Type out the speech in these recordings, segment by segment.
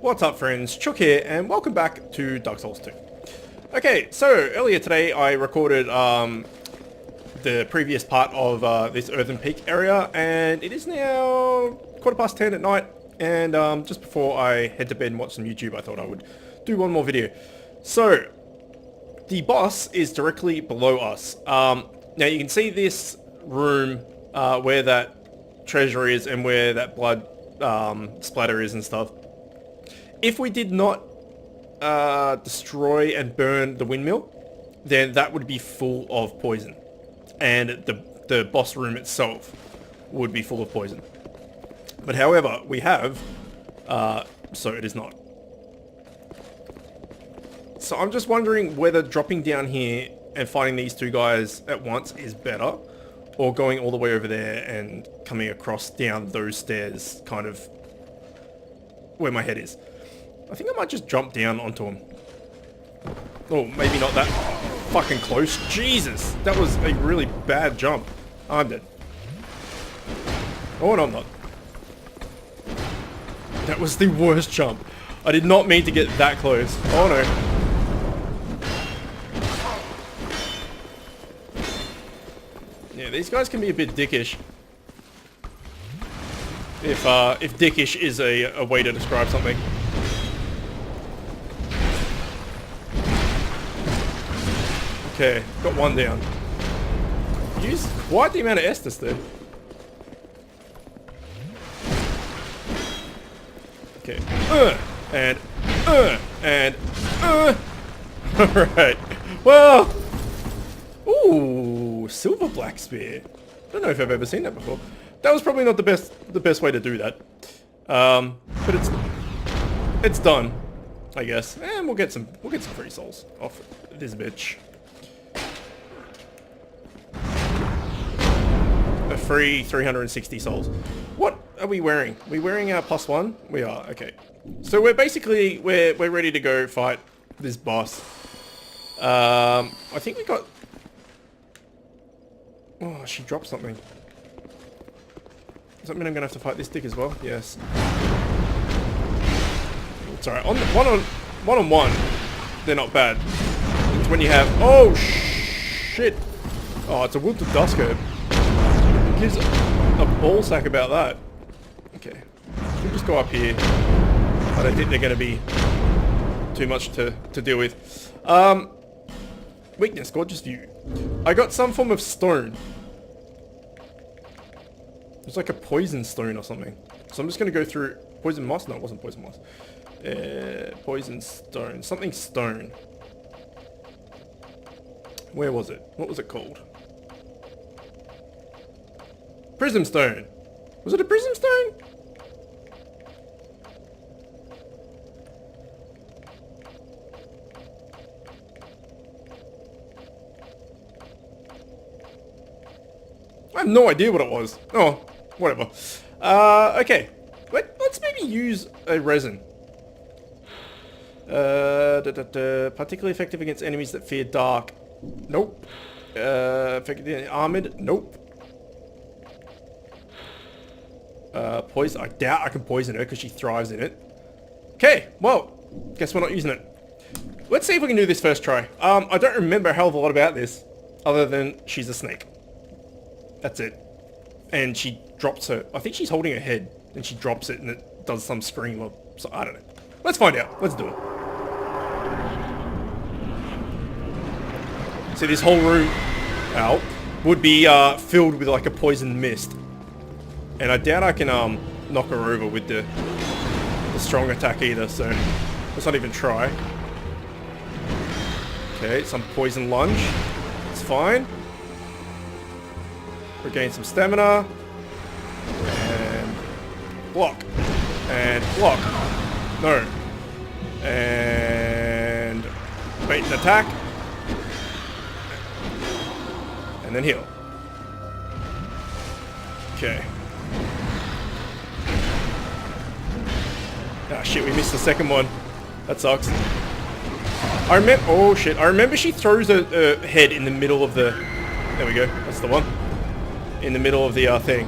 What's up friends, Chook here and welcome back to Dark Souls 2. Okay, so earlier today I recorded the previous part of this Earthen Peak area, and it is now 10:15 at night, and just before I head to bed and watch some YouTube I thought I would do one more video. So, the boss is directly below us. Now you can see this room where that treasure is and where that blood splatter is and stuff. If we did not destroy and burn the windmill, then that would be full of poison. And the boss room itself would be full of poison. But however, we have, so it is not. So I'm just wondering whether dropping down here and fighting these two guys at once is better, or going all the way over there and coming across down those stairs, kind of where my head is. I think I might just jump down onto him. Oh, maybe not that fucking close. Jesus, that was a really bad jump. I'm dead. Oh, no, I'm not. That was the worst jump. I did not mean to get that close. Oh no. Yeah, these guys can be a bit dickish. If dickish is a way to describe something. Okay, got one down. Use quite the amount of Estus there. Okay, and alright, well, ooh, silver black spear. Don't know if I've ever seen that before. That was probably not the best way to do that. But it's done, I guess, and we'll get some free souls off this bitch. A free 360 souls. What are we wearing? Are we wearing our +1? We are, okay. So we're basically, we're ready to go fight this boss. I think we got... Oh, she dropped something. Does that mean I'm gonna have to fight this dick as well? Yes. It's alright. One on one, they're not bad. It's when you have... Oh, shit. Oh, it's a wilted dusk herb. Gives a ball sack about that. Okay, we'll just go up here. I don't think they're going to be too much to deal with. Weakness, gorgeous view. I got some form of stone. It's like a poison stone or something. So I'm just going to go through poison moss. No, it wasn't poison moss. Poison stone, something stone. Where was it? What was it called? Prism stone. Was it a prism stone? I have no idea what it was. Oh, whatever. Okay. Let's maybe use a resin. Particularly effective against enemies that fear dark. Nope. Effective armored. Nope. Poison. I doubt I can poison her because she thrives in it. Okay, well, guess we're not using it. Let's see if we can do this first try. I don't remember a hell of a lot about this, other than she's a snake. That's it. And she drops her. I think she's holding her head, and she drops it, and it does some scream or so. I don't know. Let's find out. Let's do it. So this whole room, would be filled with like a poison mist. And I doubt I can knock her over with the strong attack either, so let's not even try. Okay, some poison lunge. It's fine. Regain some stamina. And block. And block. No. And bait an attack. And then heal. Okay. Ah, shit, we missed the second one. That sucks. I remember... Oh, shit. I remember she throws a head in the middle of the... There we go. That's the one. In the middle of the thing.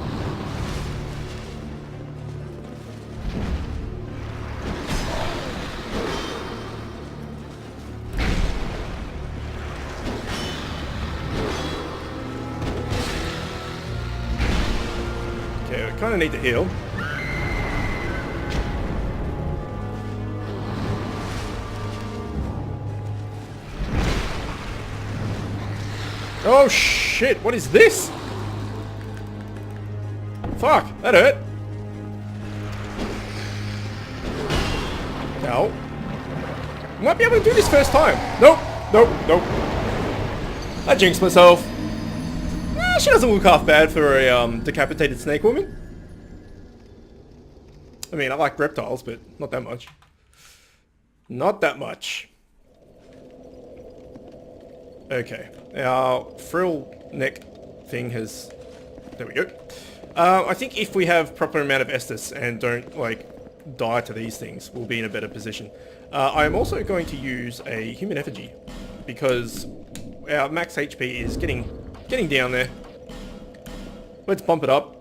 Okay, we kind of need to heal. Oh shit, what is this? Fuck, that hurt. Ow. Might be able to do this first time. Nope, nope, nope. I jinxed myself. She doesn't look half bad for a decapitated snake woman. I mean, I like reptiles, but not that much. Not that much. Okay, our frill neck thing has... There we go. I think if we have proper amount of Estus and don't, like, die to these things, we'll be in a better position. I am also going to use a human effigy, because our max HP is getting down there. Let's bump it up.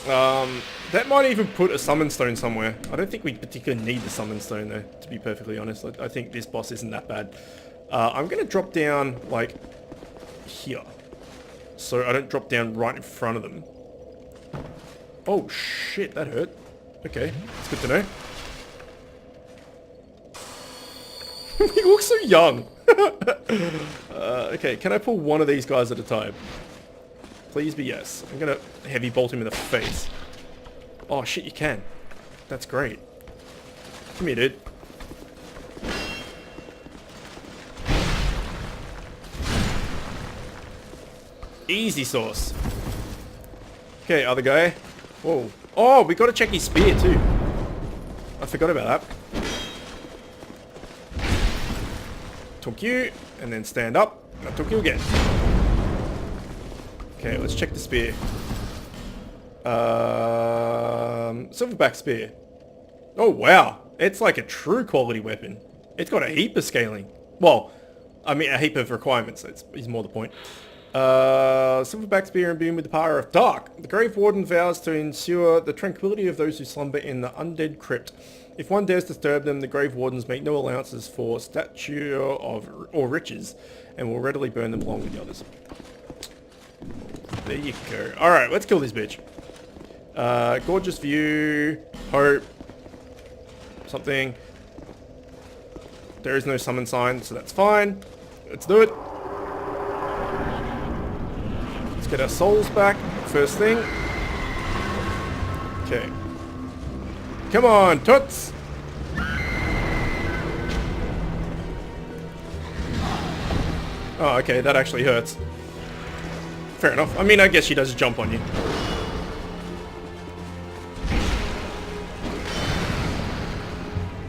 That might even put a summon stone somewhere. I don't think we particularly need the summon stone though, to be perfectly honest. I think this boss isn't that bad. I'm going to drop down, like, here. So I don't drop down right in front of them. Oh shit, that hurt. Okay, it's good to know. He looks so young. Okay, can I pull one of these guys at a time? Please be yes. I'm going to heavy bolt him in the face. Oh shit, you can. That's great. Come here, dude. Easy sauce. Okay, other guy. Whoa. Oh, we got to check his spear too. I forgot about that. Took you, and then stand up. And I took you again. Okay, let's check the spear. Silverback spear. Oh wow, it's like a true quality weapon. It's got a heap of scaling. Well, I mean a heap of requirements. Is more the point. Silverback spear imbued with the power of dark. The Grave Warden vows to ensure the tranquility of those who slumber in the undead crypt. If one dares disturb them, the Grave Wardens make no allowances for stature or riches, and will readily burn them along with the others. There you go. Alright, let's kill this bitch. Gorgeous view. Hope. Something. There is no summon sign, so that's fine. Let's do it. Let's get our souls back. First thing. Okay. Come on, toots! Oh, okay, that actually hurts. Fair enough. I mean, I guess she does jump on you.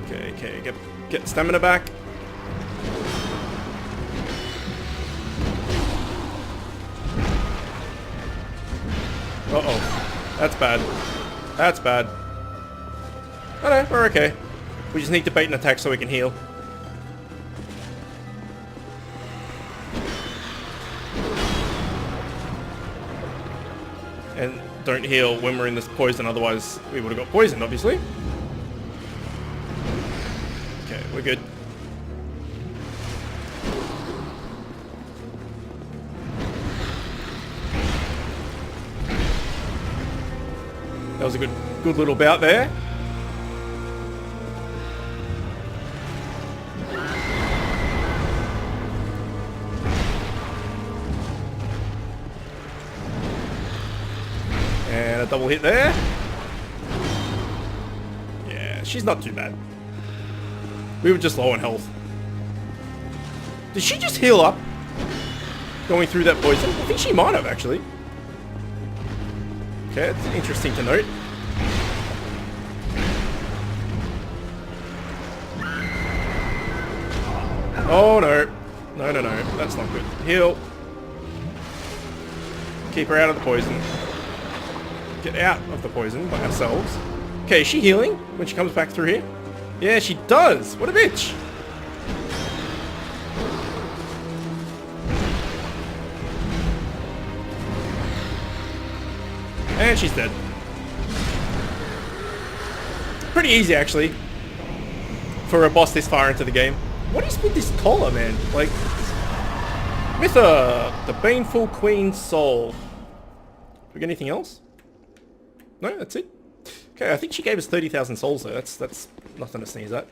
Okay, get stamina back. Uh-oh. That's bad. That's bad. Oh no, we're okay. We just need to bait an attack so we can heal. And don't heal when we're in this poison, otherwise we would have got poisoned, obviously. Okay, we're good. That was a good little bout there. And a double hit there. Yeah, she's not too bad. We were just low on health. Did she just heal up? Going through that poison? I think she might have, actually. Okay, it's interesting to note. Oh no. No, that's not good. Heal. Keep her out of the poison. Get out of the poison by ourselves. Okay, is she healing when she comes back through here? Yeah, she does! What a bitch! And she's dead. Pretty easy, actually. For a boss this far into the game. What is with this collar, man? Like... Mitha! The Baneful Queen's Soul. Do we get anything else? No, that's it. Okay, I think she gave us 30,000 souls though. That's nothing to sneeze at.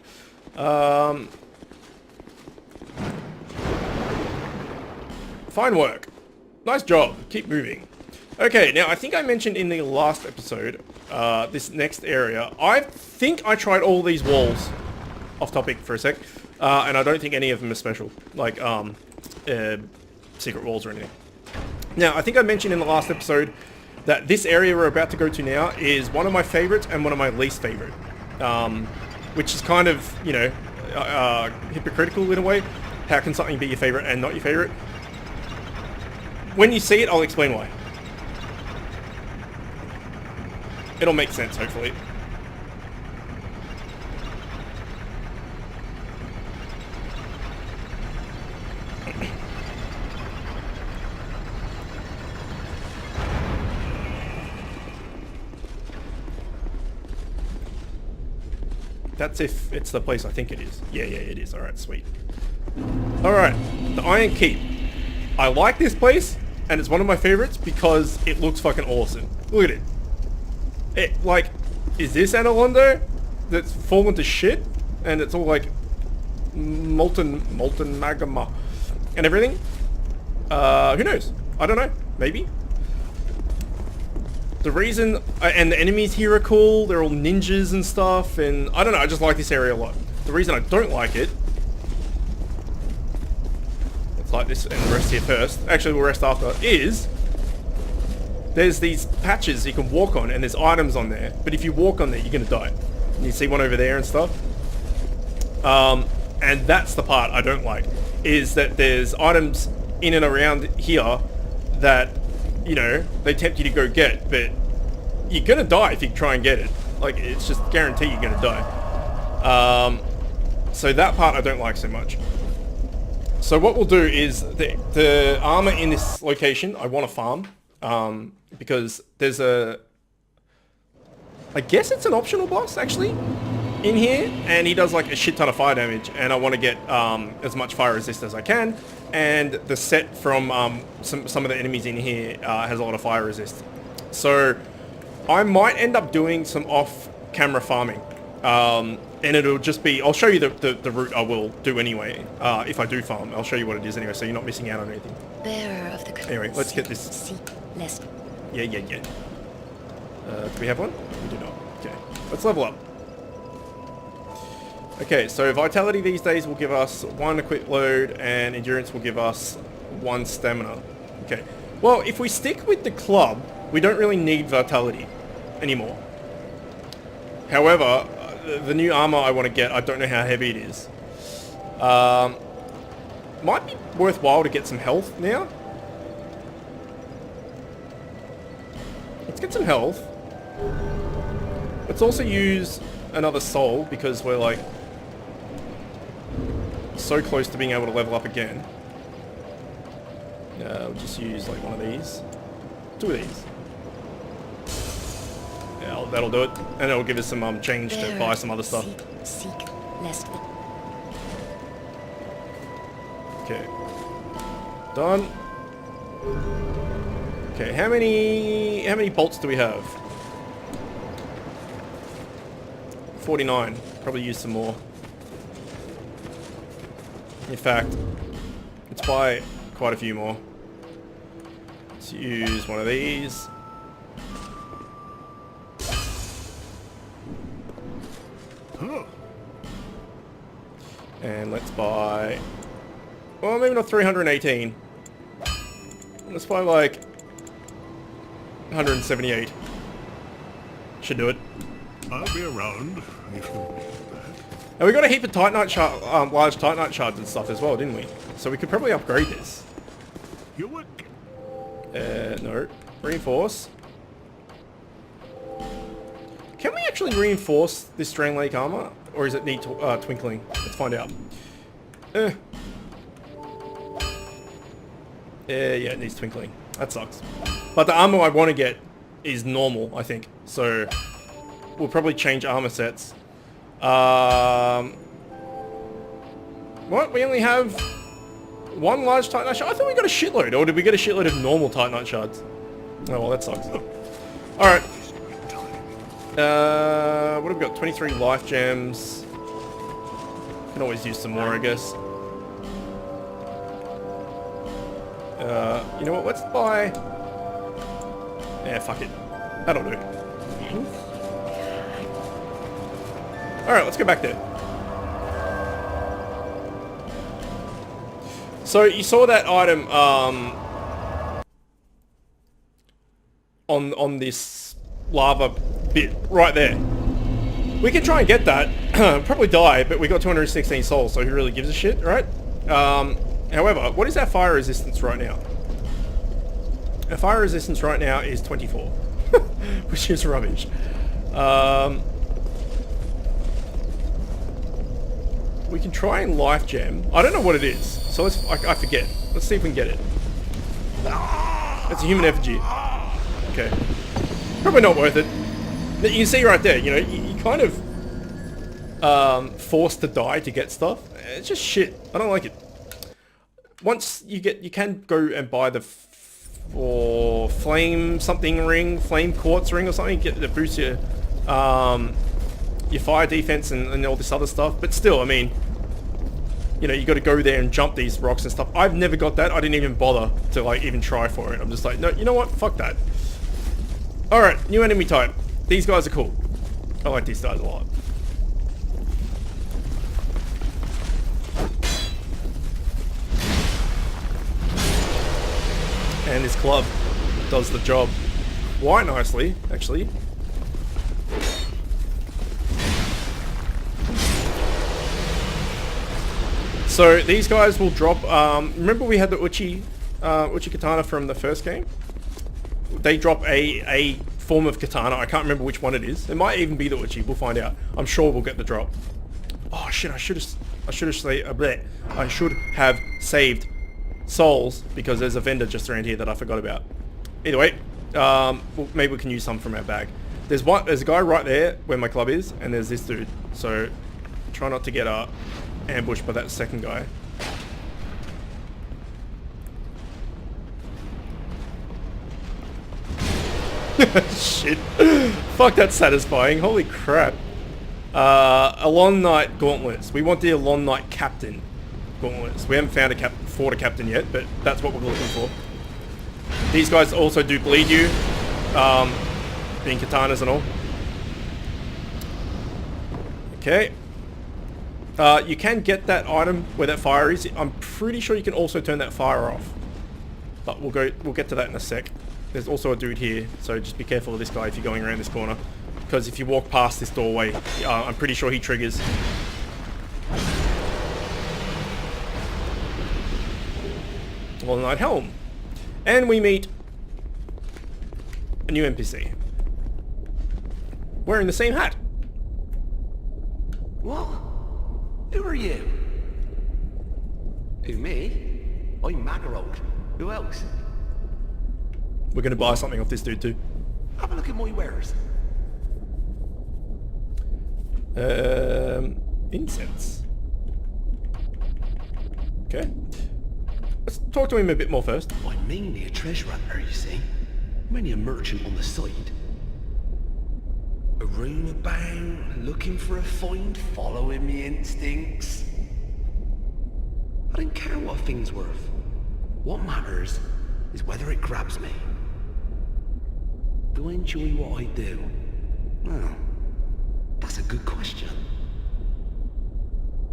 Fine work. Nice job. Keep moving. Okay, now I think I mentioned in the last episode, this next area, I think I tried all these walls. Off topic for a sec. And I don't think any of them are special. Like, secret walls or anything. Now, I think I mentioned in the last episode that this area we're about to go to now is one of my favorites and one of my least favorite. Which is kind of, you know, hypocritical in a way. How can something be your favorite and not your favorite? When you see it, I'll explain why. It'll make sense, hopefully. That's if it's the place I think it is. Yeah, it is. Alright, sweet. Alright, the Iron Keep. I like this place, and it's one of my favorites because it looks fucking awesome. Look at it. Like, is this Analondo that's fallen to shit? And it's all like molten magma and everything? Who knows? I don't know. Maybe. The reason, and the enemies here are cool, they're all ninjas and stuff, and I don't know, I just like this area a lot. The reason I don't like it, let's light this and rest here first, actually we'll rest after, is there's these patches you can walk on and there's items on there, but if you walk on there you're gonna die. And you see one over there and stuff. And that's the part I don't like, is that there's items in and around here that, you know, they tempt you to go get, but you're gonna die if you try and get it. Like, it's just guaranteed you're gonna die. So that part I don't like so much. So what we'll do is, the armor in this location, I want to farm, because there's a, I guess it's an optional boss, actually, in here, and he does like a shit ton of fire damage, and I want to get as much fire resist as I can, and the set from some of the enemies in here has a lot of fire resist. So I might end up doing some off-camera farming, and it'll just be, I'll show you the route I will do anyway, if I do farm. I'll show you what it is anyway, so you're not missing out on anything. Bearer of the Anyway, let's get this. Seek less. Yeah. Do we have one? We do not. Okay, let's level up. Okay, so vitality these days will give us 1 equip load, and endurance will give us 1 stamina. Okay, well, if we stick with the club, we don't really need vitality anymore. However, the new armor I want to get, I don't know how heavy it is. Might be worthwhile to get some health now. Let's get some health. Let's also use another soul, because we're like so close to being able to level up again. We'll just use like one of these. 2 of these. Yeah, that'll do it. And it'll give us some change to buy some other stuff. Seek less. Okay. Done. Okay, how many bolts do we have? 49. Probably use some more. In fact, let's buy quite a few more. Let's use one of these. And let's buy, well, maybe not 318. Let's buy like 178. Should do it. I'll be around if you need that. And we got a heap of Titanite large Titanite shards and stuff as well, didn't we? So we could probably upgrade this. You would. No. Reinforce. Can we actually reinforce this Drain Lake armor? Or does it need twinkling? Let's find out. Yeah, it needs twinkling. That sucks. But the armor I want to get is normal, I think. So we'll probably change armor sets. What? We only have 1 large Titanite shard? I thought we got a shitload. Or did we get a shitload of normal Titanite shards? Oh, well, that sucks. Alright. What have we got? 23 life gems. Can always use some more, I guess. You know what? Let's buy... Yeah, fuck it. That'll do. Alright, let's go back there. So, you saw that item, on this lava bit right there. We can try and get that. Probably die, but we got 216 souls, so who really gives a shit, right? However, what is our fire resistance right now? Our fire resistance right now is 24, which is rubbish. We can try and life gem. I don't know what it is, so I forget. Let's see if we can get it. It's a human effigy. Okay. Probably not worth it. But you can see right there, you know, you kind of forced to die to get stuff. It's just shit. I don't like it. Once you can go and buy the flame something ring, flame quartz ring or something, get to boost your fire defense and all this other stuff. But still, I mean, you know, you got to go there and jump these rocks and stuff. I've never got that. I didn't even bother to like even try for it. I'm just like, no, you know what? Fuck that. All right, new enemy type. These guys are cool. I like these guys a lot. And this club does the job quite nicely, actually. So these guys will drop. Remember we had the Uchi katana from the first game? They drop a form of katana. I can't remember which one it is. It might even be the Uchi. We'll find out. I'm sure we'll get the drop. Oh shit! I should have saved souls because there's a vendor just around here that I forgot about. Either way, well, maybe we can use some from our bag. There's a guy right there where my club is, and there's this dude. So try not to get ambushed by that second guy. Shit. Fuck, that's satisfying. Holy crap. Alon Knight gauntlets. We want the Alon Knight captain gauntlets. We haven't found fought a captain yet, but that's what we're looking for. These guys also do bleed you, being katanas and all. Okay. You can get that item where that fire is. I'm pretty sure you can also turn that fire off. But we'll get to that in a sec. There's also a dude here, so just be careful of this guy if you're going around this corner. Because if you walk past this doorway, I'm pretty sure he triggers. Well, Knight Helm. And we meet a new NPC. Wearing the same hat. What? Who are you? Who, me? I'm Magarog. Who else? We're going to buy something off this dude too. Have a look at my wares. Incense. Okay. Let's talk to him a bit more first. I'm mainly a treasure hunter, you see. I'm only a merchant on the side. A room about, looking for a find, following me instincts. I don't care what a thing's worth. What matters is whether it grabs me. Do I enjoy what I do? Well, that's a good question.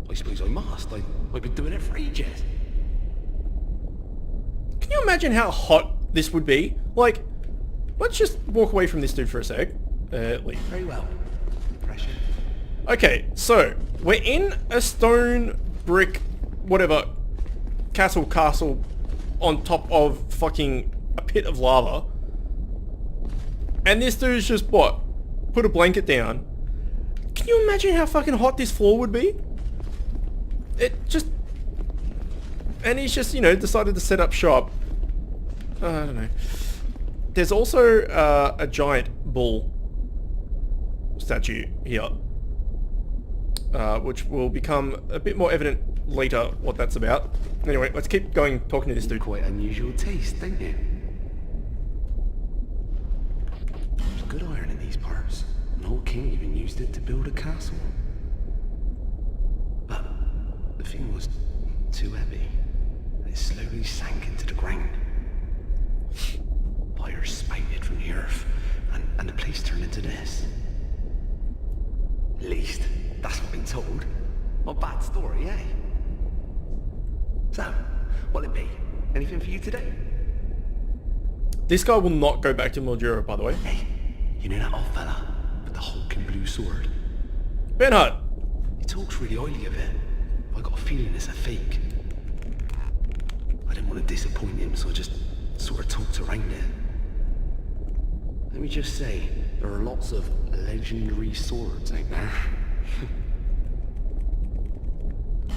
I suppose I must. I've been doing it for ages. Can you imagine how hot this would be? Like, let's just walk away from this dude for a sec. Leave. Very well. Pressure. Okay, so we're in a stone brick, whatever, castle on top of fucking a pit of lava. And this dude's just, what? Put a blanket down. Can you imagine how fucking hot this floor would be? It just... And he's just, you know, decided to set up shop. I don't know. There's also a giant bull statue here. Which will become a bit more evident later what that's about. Anyway, let's keep going talking to this dude. Quite unusual taste, don't you? There's good iron in these parts. An old king even used it to build a castle. But the thing was too heavy. It slowly sank into the ground. Fire spouted from the earth, and the place turned into this. At least, that's what I've been told. Not a bad story, eh? So, what'll it be? Anything for you today? This guy will not go back to Mildura, by the way. Hey, you know that old fella with the hulking blue sword? Bernhard! He talks really highly of it. I got a feeling it's a fake. I didn't want to disappoint him, so I just sort of talked around it. Let me just say, there are lots of legendary swords out there.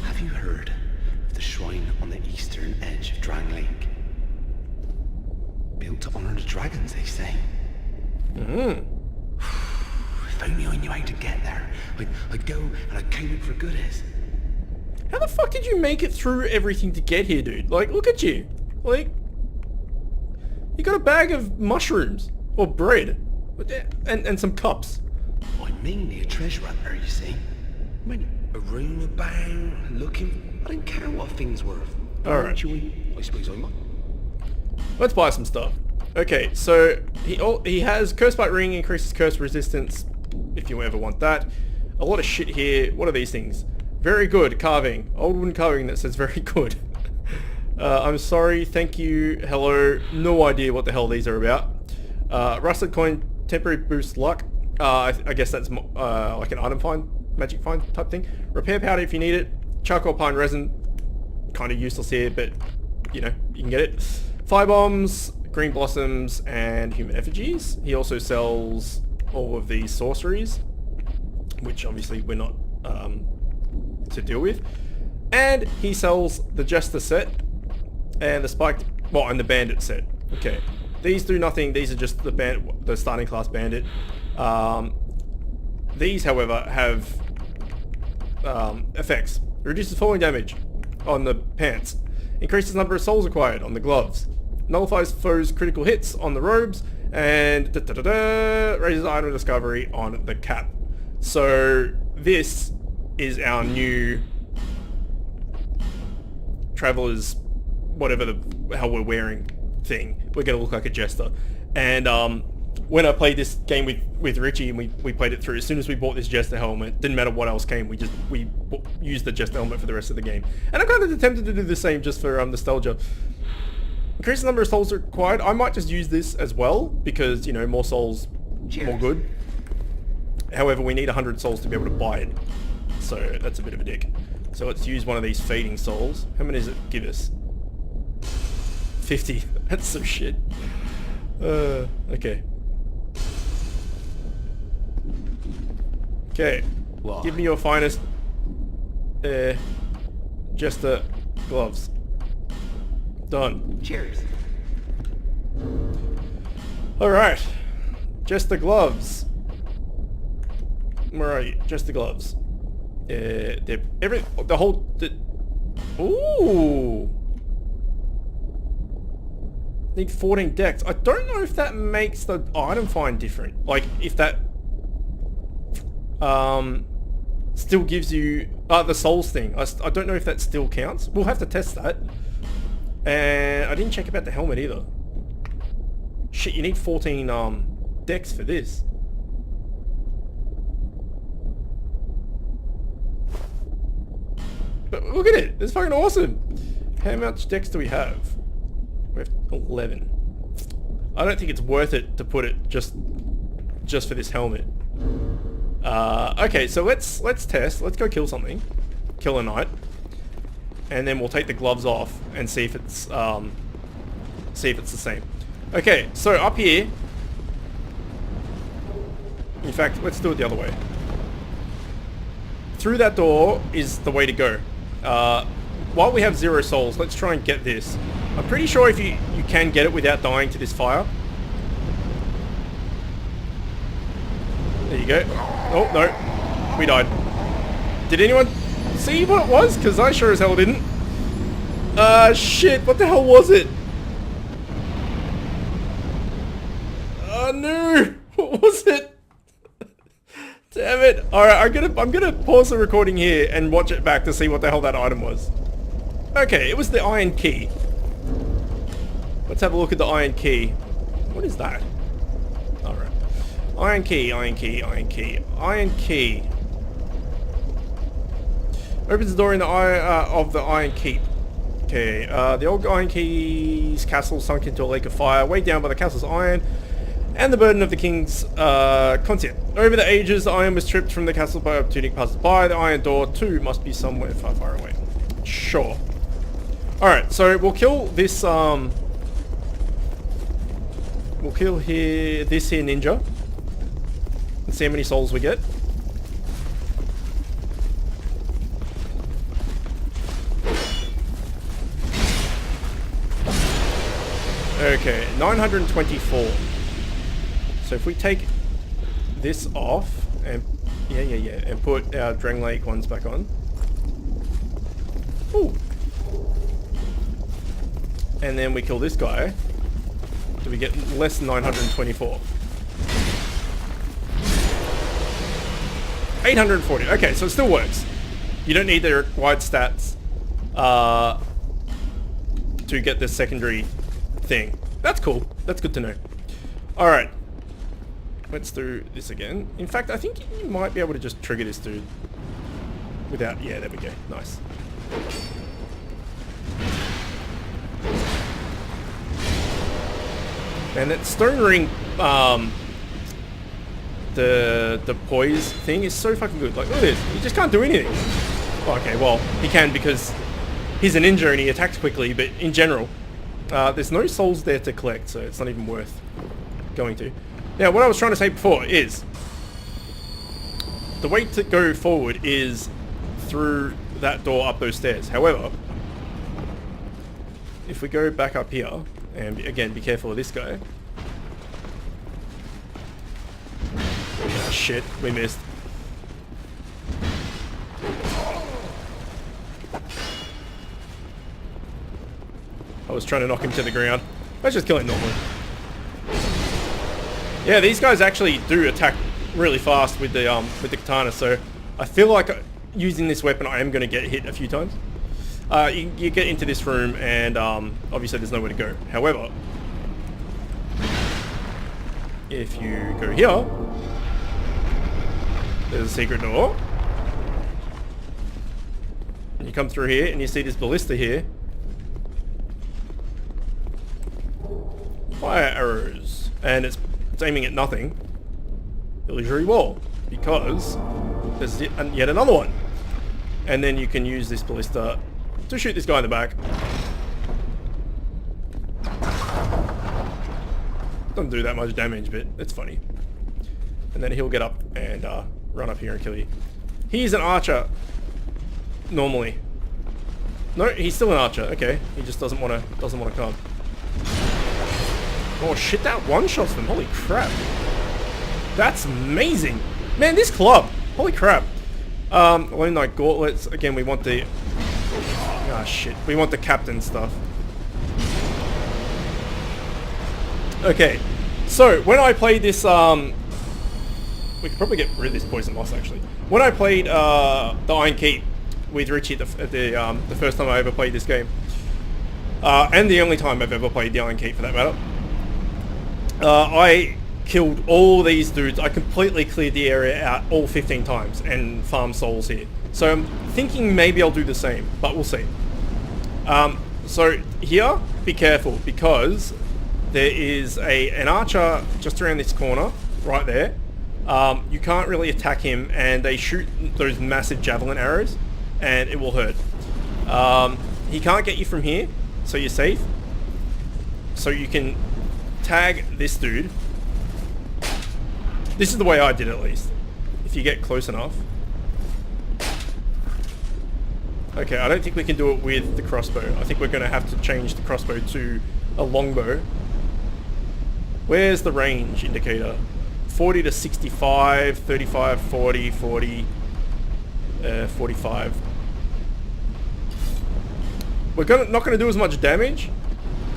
Have you heard of the shrine on the eastern edge of Drang Lake? Built to honor the dragons, they say. If only I knew how to get there. I'd go and I'd count it for goodies. How the fuck did you make it through everything to get here, dude? Like, look at you. Like, you got a bag of mushrooms. Or bread. And some cups. I'm mainly a treasure hunter, you see. I mean, a room about, looking. I don't care what a thing's worth. Alright. I suppose I might. Let's buy some stuff. Okay, so he has Curse Bite Ring, increases curse resistance, if you ever want that. A lot of shit here. What are these things? Very good carving. Old wooden carving that says very good. I'm sorry, thank you, hello. No idea what the hell these are about. Rusted coin, temporary boost luck. I guess that's like an item find, magic find type thing. Repair powder if you need it. Charcoal pine resin, kind of useless here, but you know, you can get it. Fire bombs, green blossoms, and human effigies. He also sells all of these sorceries, which obviously we're not to deal with. And he sells the Jester set and the spiked, well, and the bandit set. Okay. These do nothing. These are just the starting class bandit. These, however, have effects. Reduces falling damage on the pants. Increases number of souls acquired on the gloves. Nullifies foes' critical hits on the robes. And raises item discovery on the cap. So this is our new Traveler's whatever the hell we're wearing thing. We're gonna look like a jester. And when I played this game with Richie and we played it through, as soon as we bought this jester helmet, didn't matter what else came, we used the jester helmet for the rest of the game. And I'm kind of tempted to do the same just for nostalgia. Increase the number of souls required. I might just use this as well because, you know, more souls, more good. However, we need 100 souls to be able to buy it. So that's a bit of a dick. So let's use one of these fading souls. How many does it give us? 50. That's some shit. Okay. Okay. What? Give me your finest jester gloves. Done. Cheers. Alright. Jester gloves. Where are you? Jester gloves. Ooh! Need 14 decks. I don't know if that makes the item find different. Like, if that still gives you the souls thing. I don't know if that still counts. We'll have to test that. And I didn't check about the helmet either. Shit, you need 14 decks for this. But look at it. It's fucking awesome. How much decks do we have? We have 11. I don't think it's worth it to put it just for this helmet. Okay, so let's test. Let's go kill something. Kill a knight. And then we'll take the gloves off and see if it's the same. Okay, so up here. In fact, let's do it the other way. Through that door is the way to go. While we have 0 souls, let's try and get this. I'm pretty sure if you can get it without dying to this fire. There you go. Oh, no. We died. Did anyone see what it was? Because I sure as hell didn't. Shit. What the hell was it? No. What was it? Damn it! Alright, I'm gonna pause the recording here and watch it back to see what the hell that item was. Okay, it was the iron key. Let's have a look at the iron key. What is that? Alright. Iron key, iron key, iron key, iron key. Opens the door in the eye of the Iron Keep. Okay, the old Iron Key's castle sunk into a lake of fire, weighed down by the castle's iron and the burden of the king's content. Over the ages, the iron was stripped from the castle by opportunity passers-by. The iron door, too, must be somewhere far, far away. Sure. Alright, so we'll kill this, we'll kill this here ninja. And see how many souls we get. Okay, 924. So if we take this off and and put our Drang Lake ones back on. Ooh. And then we kill this guy. Do we get less than 924? 840. Okay, so it still works. You don't need the required stats to get this secondary thing. That's cool. That's good to know. Alright. Let's do this again. In fact, I think you might be able to just trigger this dude without... Yeah, there we go. Nice. And that stone ring, the poise thing is so fucking good. Like, look at this. He just can't do anything. Okay, well, he can because he's a ninja and he attacks quickly, but in general, there's no souls there to collect, so it's not even worth going to. Now, what I was trying to say before is, the way to go forward is through that door up those stairs. However, if we go back up here, and again, be careful of this guy. Oh, shit, we missed. I was trying to knock him to the ground. Let's just kill him normally. Yeah, these guys actually do attack really fast with the katana, so I feel like using this weapon I am going to get hit a few times. You get into this room and obviously there's nowhere to go. However, if you go here, there's a secret door. And you come through here and you see this ballista here. Fire arrows. And it's aiming at nothing. Illusory wall. Because there's yet another one. And then you can use this ballista to shoot this guy in the back. Doesn't do that much damage, but it's funny. And then he'll get up and run up here and kill you. He's an archer. Normally. No, he's still an archer. Okay, he just doesn't want to come. Oh shit! That one-shots them. Holy crap! That's amazing, man. This club. Holy crap. Lone Knight gauntlets. Again, we want the... Ah, shit. We want the captain stuff. Okay. So, when I played this, we could probably get rid of this poison moss, actually. When I played, the Iron Keep with Richie the first time I ever played this game, and the only time I've ever played the Iron Keep, for that matter, I killed all these dudes. I completely cleared the area out all 15 times and farmed souls here. So I'm thinking maybe I'll do the same, but we'll see. So here, be careful, because there is an archer just around this corner, right there. You can't really attack him, and they shoot those massive javelin arrows, and it will hurt. He can't get you from here, so you're safe. So you can tag this dude. This is the way I did it, at least. If you get close enough. Okay, I don't think we can do it with the crossbow. I think we're going to have to change the crossbow to a longbow. Where's the range indicator? 40 to 65, 35, 40, 40, 45. We're not going to do as much damage,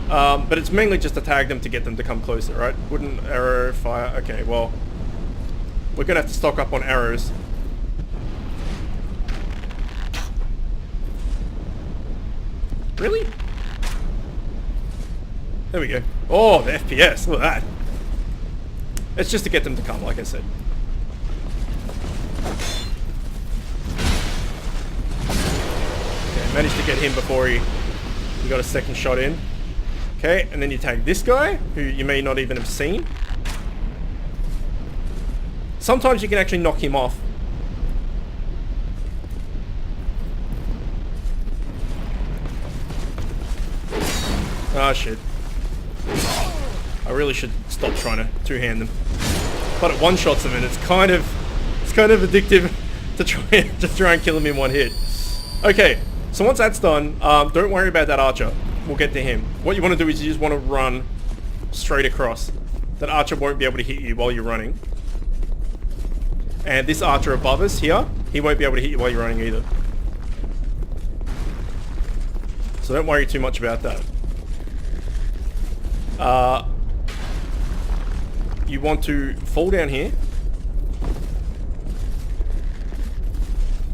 but it's mainly just to tag them to get them to come closer, right? Wooden arrow, fire. Okay, well, we're gonna have to stock up on arrows. Really? There we go. Oh, the FPS, look at that. It's just to get them to come, like I said. Okay, managed to get him before he got a second shot in. Okay, and then you tag this guy, who you may not even have seen. Sometimes you can actually knock him off. Ah, shit. I really should stop trying to two-hand them. But it one-shots them and it's kind of addictive to try and kill him in one hit. Okay, so once that's done, don't worry about that archer. We'll get to him. What you want to do is you just want to run straight across. That archer won't be able to hit you while you're running. And this archer above us here, he won't be able to hit you while you're running either. So don't worry too much about that. You want to fall down here.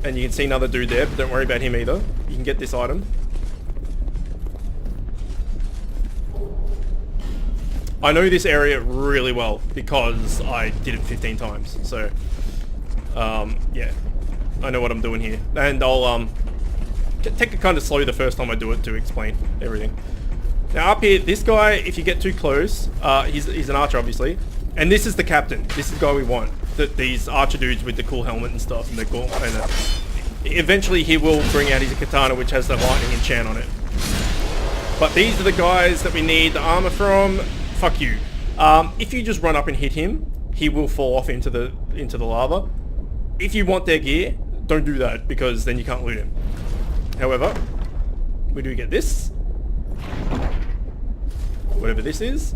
And you can see another dude there, but don't worry about him either. You can get this item. I know this area really well because I did it 15 times. So, yeah. I know what I'm doing here. And I'll take it kind of slow the first time I do it to explain everything. Now up here, this guy, if you get too close, he's an archer obviously. And this is the captain. This is the guy we want. These archer dudes with the cool helmet and stuff. And the cool, eventually he will bring out his katana, which has the lightning enchant on it. But these are the guys that we need the armor from. Fuck you. If you just run up and hit him, he will fall off into the lava. If you want their gear, don't do that because then you can't loot him. However, we do get this. Whatever this is.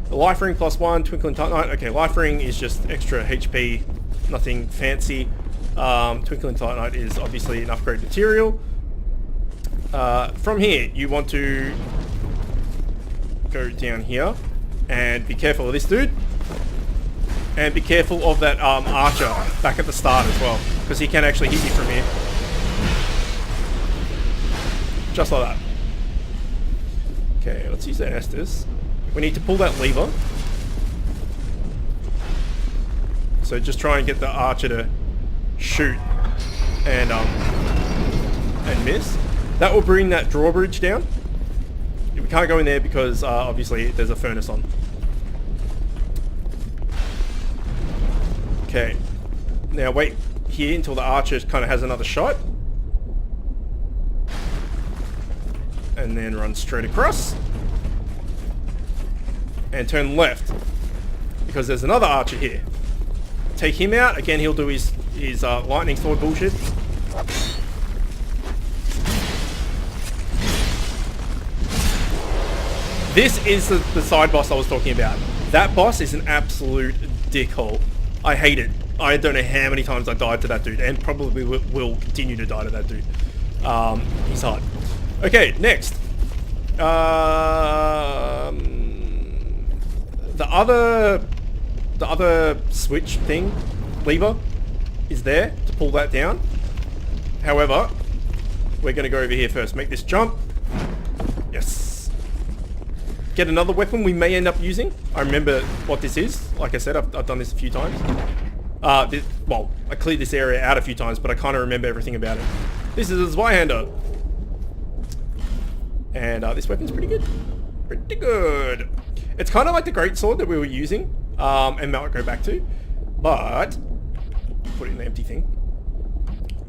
The life ring +1, twinkling titanite. Okay, life ring is just extra HP, nothing fancy. Twinkling titanite is obviously an upgrade material. From here, you want to go down here and be careful of this dude. And be careful of that archer back at the start as well, because he can actually hit you from here. Just like that. Okay, let's use that Estus. We need to pull that lever. So just try and get the archer to shoot and miss. That will bring that drawbridge down. We can't go in there because obviously there's a furnace on. Okay. Now wait here until the archer kind of has another shot. And then run straight across. And turn left. Because there's another archer here. Take him out. Again, he'll do his lightning sword bullshit. This is the side boss I was talking about. That boss is an absolute dickhole. I hate it. I don't know how many times I died to that dude, and probably will continue to die to that dude. He's hard. Okay, next. The other switch thing, lever, is there to pull that down. However, we're going to go over here first. Make this jump. Yes. Get another weapon we may end up using. I remember what this is. Like I said, I've done this a few times. Well, I cleared this area out a few times, but I kind of remember everything about it. This is a Zweihander. And this weapon's pretty good. Pretty good. It's kind of like the greatsword that we were using, and might go back to, but put it in the empty thing.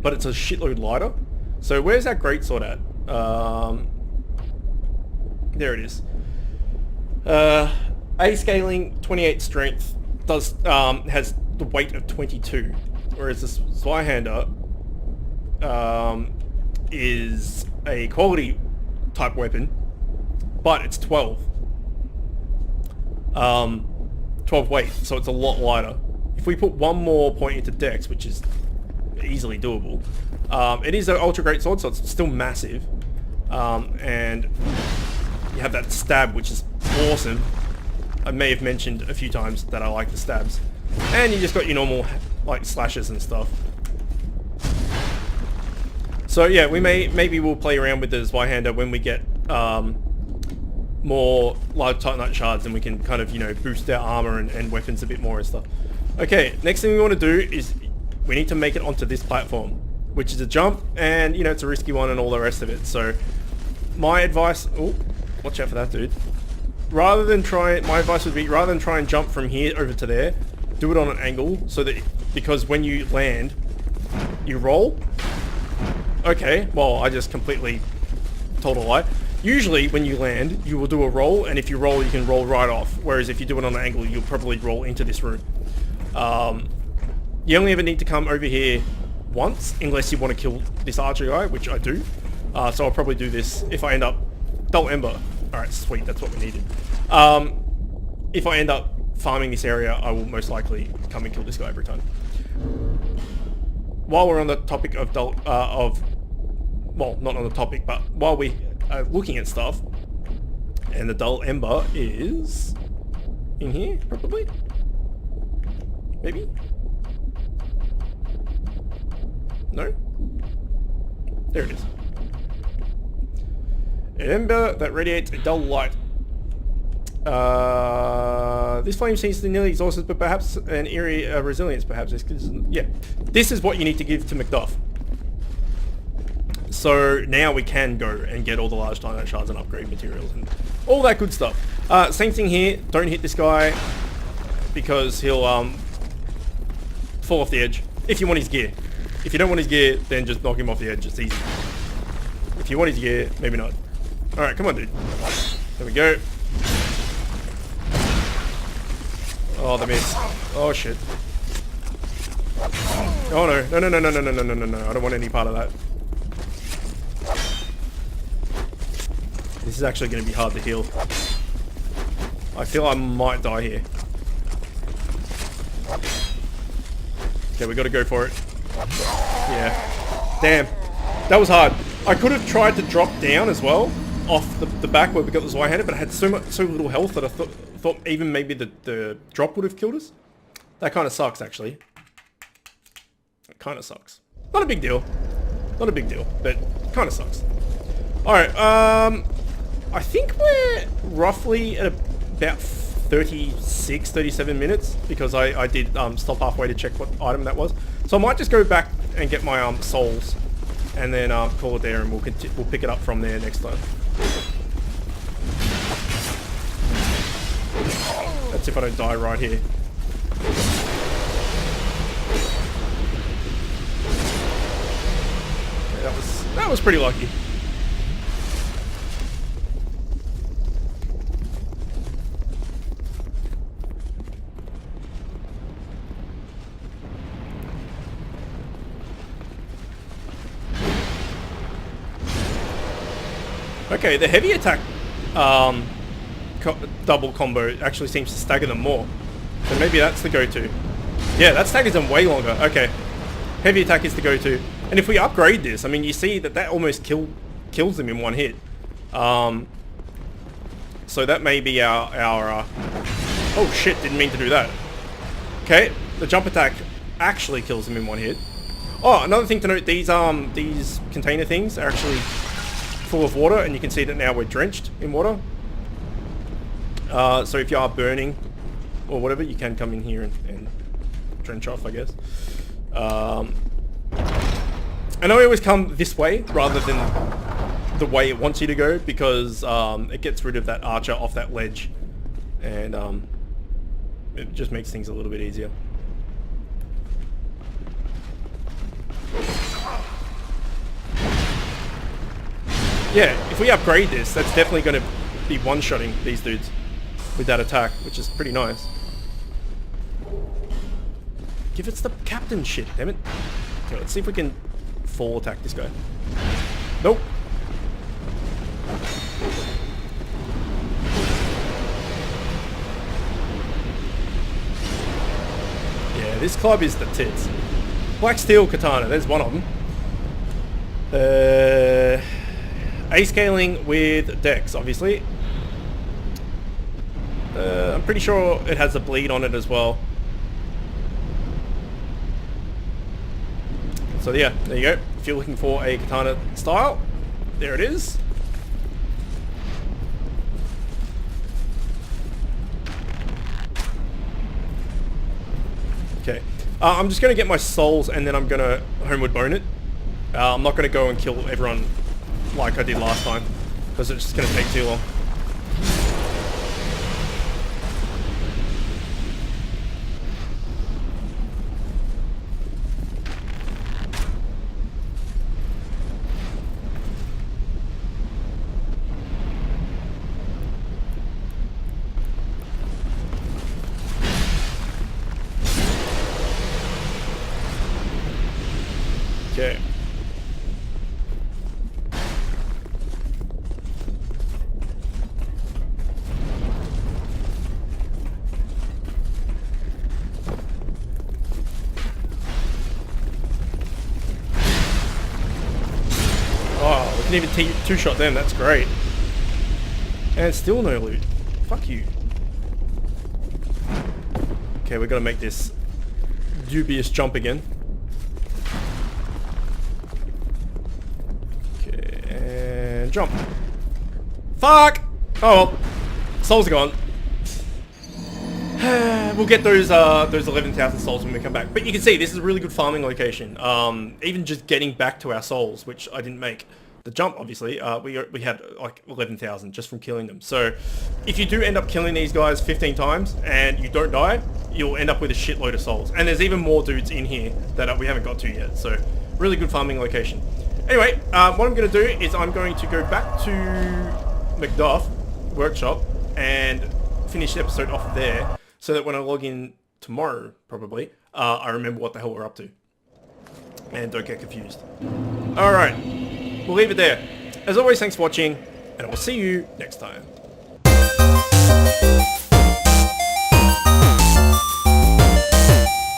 But it's a shitload lighter. So where's that greatsword at? There it is. A scaling, 28 strength, does has the weight of 22, whereas this Zweihander is a quality type weapon, but it's 12. 12 weight, so it's a lot lighter. If we put one more point into Dex, which is easily doable, it is an ultra great sword, so it's still massive. And you have that stab, which is awesome. I may have mentioned a few times that I like the stabs. And you just got your normal like slashes and stuff. So yeah, maybe we'll play around with the Zweihander when we get more large Titanite shards, and we can kind of, you know, boost our armor and weapons a bit more and stuff. Okay, next thing we want to do is we need to make it onto this platform, which is a jump, and you know, it's a risky one and all the rest of it. So my advice, oh, watch out for that dude. My advice would be, rather than try and jump from here over to there, do it on an angle, so that, because when you land, you roll. Okay, well, I just completely told a lie. Usually, when you land, you will do a roll, and if you roll, you can roll right off. Whereas if you do it on an angle, you'll probably roll into this room. You only ever need to come over here once, unless you want to kill this archer guy, which I do. So I'll probably do this if I end up... Dull Ember. Alright, sweet, that's what we needed. If I end up farming this area, I will most likely come and kill this guy every time. While we're on the topic of well, not on the topic, but while we are looking at stuff, and the Dull Ember is in here, probably? Maybe? No? There it is. An ember that radiates a dull light. This flame seems to be nearly exhausted, but perhaps an eerie resilience, perhaps. Yeah. This is what you need to give to Macduff. So now we can go and get all the large Titanite shards and upgrade materials and all that good stuff. Same thing here. Don't hit this guy because he'll fall off the edge if you want his gear. If you don't want his gear, then just knock him off the edge. It's easy. If you want his gear, maybe not. Alright, come on, dude. There we go. Oh, the miss. Oh, shit. Oh, no. No, no, no, no, no, no, no, no, no. I don't want any part of that. This is actually going to be hard to heal. I feel I might die here. Okay, we got to go for it. Yeah. Damn. That was hard. I could have tried to drop down as well off the back where we got the Zweihander, but I had so little health that I thought even maybe the drop would have killed us. That kind of sucks, actually. It kind of sucks. Not a big deal. Not a big deal, but kind of sucks. Alright, I think we're roughly at about 36, 37 minutes, because I did stop halfway to check what item that was. So I might just go back and get my souls, and then call it there, and we'll pick it up from there next time. That's if I don't die right here. Yeah, that was pretty lucky. Okay, the heavy attack double combo actually seems to stagger them more. So maybe that's the go-to. Yeah, that staggers them way longer. Okay. Heavy attack is the go-to. And if we upgrade this, I mean, you see that almost kills them in one hit. So that may be our oh shit, didn't mean to do that. Okay, the jump attack actually kills them in one hit. Oh, another thing to note, these container things are actually full of water, and you can see that now we're drenched in water. So if you are burning or whatever, you can come in here and drench off, I guess. And I always come this way rather than the way it wants you to go, because it gets rid of that archer off that ledge, and it just makes things a little bit easier. Yeah, if we upgrade this, that's definitely going to be one-shotting these dudes with that attack, which is pretty nice. Give it the captain shit, damn it. Okay, let's see if we can full attack this guy. Nope. Yeah, this club is the tits. Black Steel Katana, there's one of them. A scaling with Dex, obviously. I'm pretty sure it has a bleed on it as well. So yeah, there you go. If you're looking for a katana style, there it is. Okay. I'm just going to get my souls and then I'm going to homeward bone it. I'm not going to go and kill everyone like I did last time, because it's just going to take too long. Okay. Oh, we can even two-shot them, that's great. And still no loot. Fuck you. Okay, we're gonna make this dubious jump again. Okay, and jump. Fuck! Oh well. Souls are gone. We'll get those 11,000 souls when we come back. But you can see, this is a really good farming location. Even just getting back to our souls, which I didn't make the jump, obviously, we had like 11,000 just from killing them. So if you do end up killing these guys 15 times and you don't die, you'll end up with a shitload of souls. And there's even more dudes in here that we haven't got to yet. So really good farming location. Anyway, what I'm going to do is I'm going to go back to Macduff Workshop and finish the episode off there, so that when I log in tomorrow, probably, I remember what the hell we're up to. And don't get confused. Alright, we'll leave it there. As always, thanks for watching, and I will see you next time.